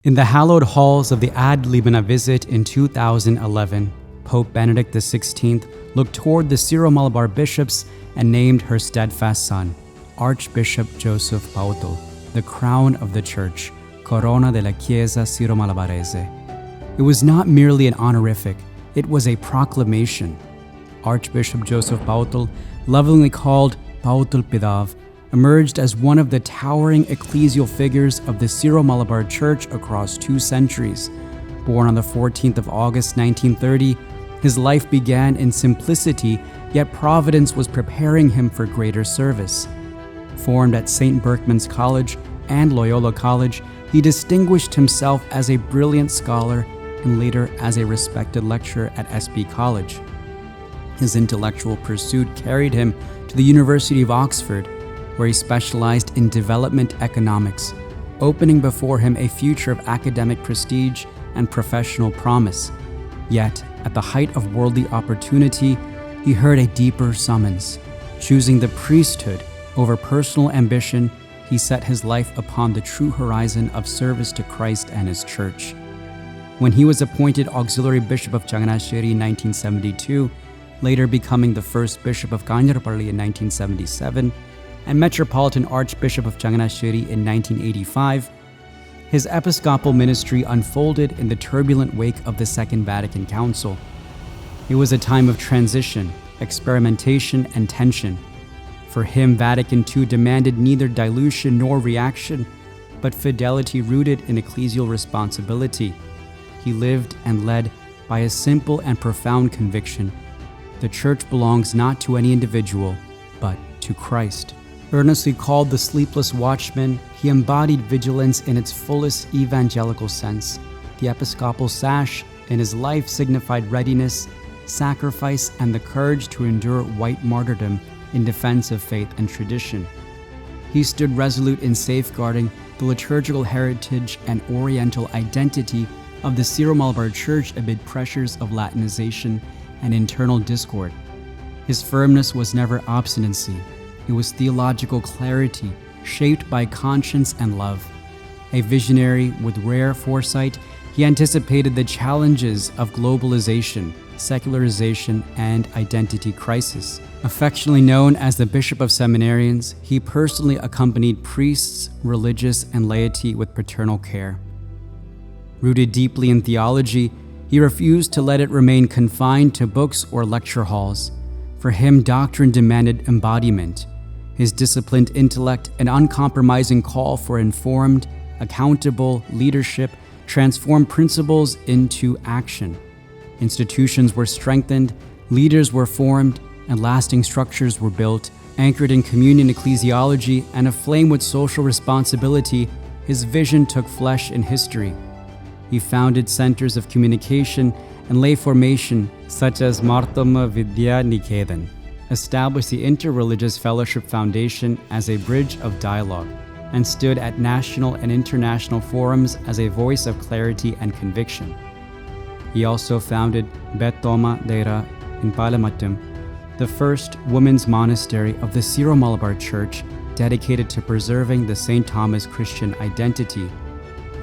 In the hallowed halls of the Ad Libana visit in 2011, Pope Benedict XVI looked toward the Syro-Malabar bishops and named her steadfast son, Archbishop Joseph Powathil, the crown of the Church, Corona della Chiesa Syro-Malabarese. It was not merely an honorific, it was a proclamation. Archbishop Joseph Powathil, lovingly called Powathil Pidav, emerged as one of the towering ecclesial figures of the Syro-Malabar Church across 2 centuries. Born on the 14th of August 1930, his life began in simplicity, yet Providence was preparing him for greater service. Formed at St. Berchmans College and Loyola College, he distinguished himself as a brilliant scholar and later as a respected lecturer at SB College. His intellectual pursuit carried him to the University of Oxford, where he specialized in development economics, opening before him a future of academic prestige and professional promise. Yet, at the height of worldly opportunity, he heard a deeper summons. Choosing the priesthood over personal ambition, he set his life upon the true horizon of service to Christ and his Church. When he was appointed Auxiliary Bishop of Changanacherry in 1972, later becoming the first Bishop of Kanyarpalli in 1977, and Metropolitan Archbishop of Changanacherry in 1985, his episcopal ministry unfolded in the turbulent wake of the Second Vatican Council. It was a time of transition, experimentation, and tension. For him, Vatican II demanded neither dilution nor reaction, but fidelity rooted in ecclesial responsibility. He lived and led by a simple and profound conviction: the Church belongs not to any individual, but to Christ. Earnestly called the sleepless watchman, he embodied vigilance in its fullest evangelical sense. The episcopal sash in his life signified readiness, sacrifice, and the courage to endure white martyrdom in defense of faith and tradition. He stood resolute in safeguarding the liturgical heritage and oriental identity of the Syro-Malabar Church amid pressures of Latinization and internal discord. His firmness was never obstinacy. It was theological clarity, shaped by conscience and love. A visionary with rare foresight, he anticipated the challenges of globalization, secularization, and identity crisis. Affectionately known as the Bishop of Seminarians, he personally accompanied priests, religious, and laity with paternal care. Rooted deeply in theology, he refused to let it remain confined to books or lecture halls. For him, doctrine demanded embodiment. His disciplined intellect and uncompromising call for informed, accountable leadership transformed principles into action. Institutions were strengthened, leaders were formed, and lasting structures were built. Anchored in communion ecclesiology and aflame with social responsibility, his vision took flesh in history. He founded centers of communication and lay formation such as Martama Vidya Niketan, established the Interreligious Fellowship Foundation as a bridge of dialogue, and stood at national and international forums as a voice of clarity and conviction. He also founded Betoma Deira in Palamattam, the first women's monastery of the Syro-Malabar Church dedicated to preserving the St. Thomas Christian identity.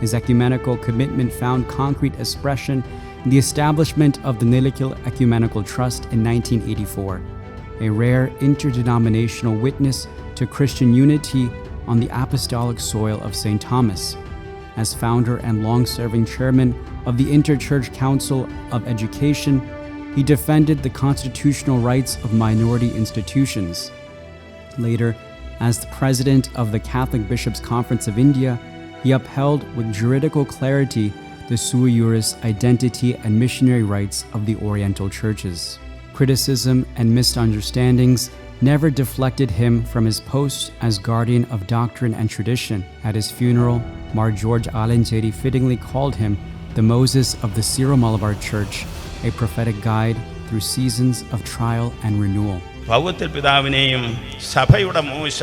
His ecumenical commitment found concrete expression in the establishment of the Nilikil Ecumenical Trust in 1984, a rare interdenominational witness to Christian unity on the apostolic soil of St. Thomas. As founder and long-serving chairman of the Interchurch Council of Education, he defended the constitutional rights of minority institutions. Later, as the president of the Catholic Bishops' Conference of India, he upheld with juridical clarity the sui juris identity and missionary rights of the Oriental churches. Criticism and misunderstandings never deflected him from his post as guardian of doctrine and tradition. At his funeral, Mar George Alanjeri fittingly called him the Moses of the Syro-Malabar Church, a prophetic guide through seasons of trial and renewal. Powathil Pidavineയും സഭയുടെ മൂശ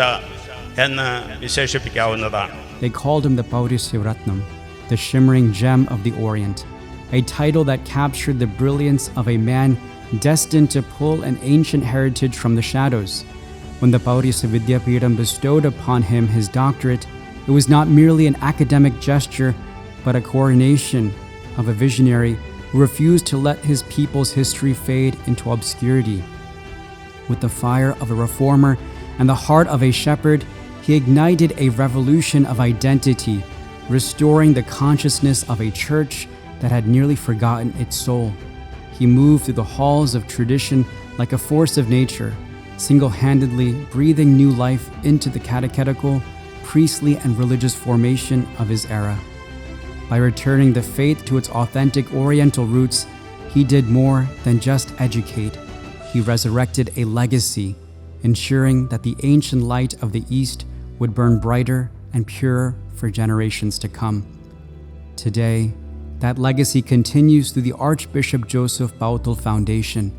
എന്ന് വിശേഷിപ്പിക്കാവുന്നതാണ്. They called him the Paurishivratnam, the shimmering gem of the Orient, a title that captured the brilliance of a man destined to pull an ancient heritage from the shadows. When the Paurishya Vidyapeetham bestowed upon him his doctorate, it was not merely an academic gesture, but a coronation of a visionary who refused to let his people's history fade into obscurity. With the fire of a reformer and the heart of a shepherd, he ignited a revolution of identity, restoring the consciousness of a church that had nearly forgotten its soul. He moved through the halls of tradition like a force of nature, single-handedly breathing new life into the catechetical, priestly, and religious formation of his era. By returning the faith to its authentic Oriental roots, he did more than just educate. He resurrected a legacy, ensuring that the ancient light of the East would burn brighter and purer for generations to come. Today, that legacy continues through the Archbishop Joseph Powathil Foundation,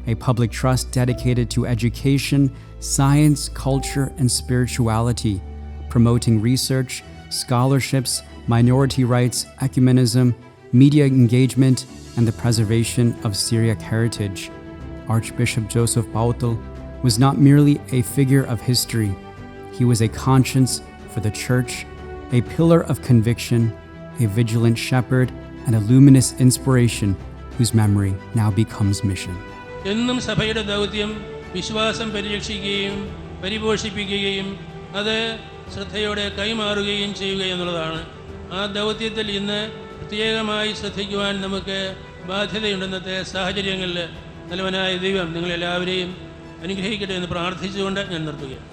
a public trust dedicated to education, science, culture, and spirituality, promoting research, scholarships, minority rights, ecumenism, media engagement, and the preservation of Syriac heritage. Archbishop Joseph Powathil was not merely a figure of history. He was a conscience for the Church, a pillar of conviction, a vigilant shepherd, and a luminous inspiration whose memory now becomes mission. എന്നും സഭയുടെ ദൗത്യം വിശ്വാസം പരിരക്ഷിക്കുകയും പരിപോഷിപ്പിക്കുകയും അത് ശ്രദ്ധയോടെ കൈമാറുകയും ചെയ്യുക എന്നുള്ളതാണ്. ആ ദൗത്യത്തിൽ ഇന്ന് പ്രത്യേകമായി ശ്രദ്ധിക്കുവാൻ നമുക്ക് ബാധ്യതയുണ്ടെന്നത്തെ സാഹചര്യങ്ങളിൽ നല്ലവനായ ദൈവം നിങ്ങളെല്ലാവരെയും അനുഗ്രഹിക്കട്ടെ എന്ന് പ്രാർത്ഥിച്ചുകൊണ്ട് ഞാൻ നിർത്തുകയാണ്.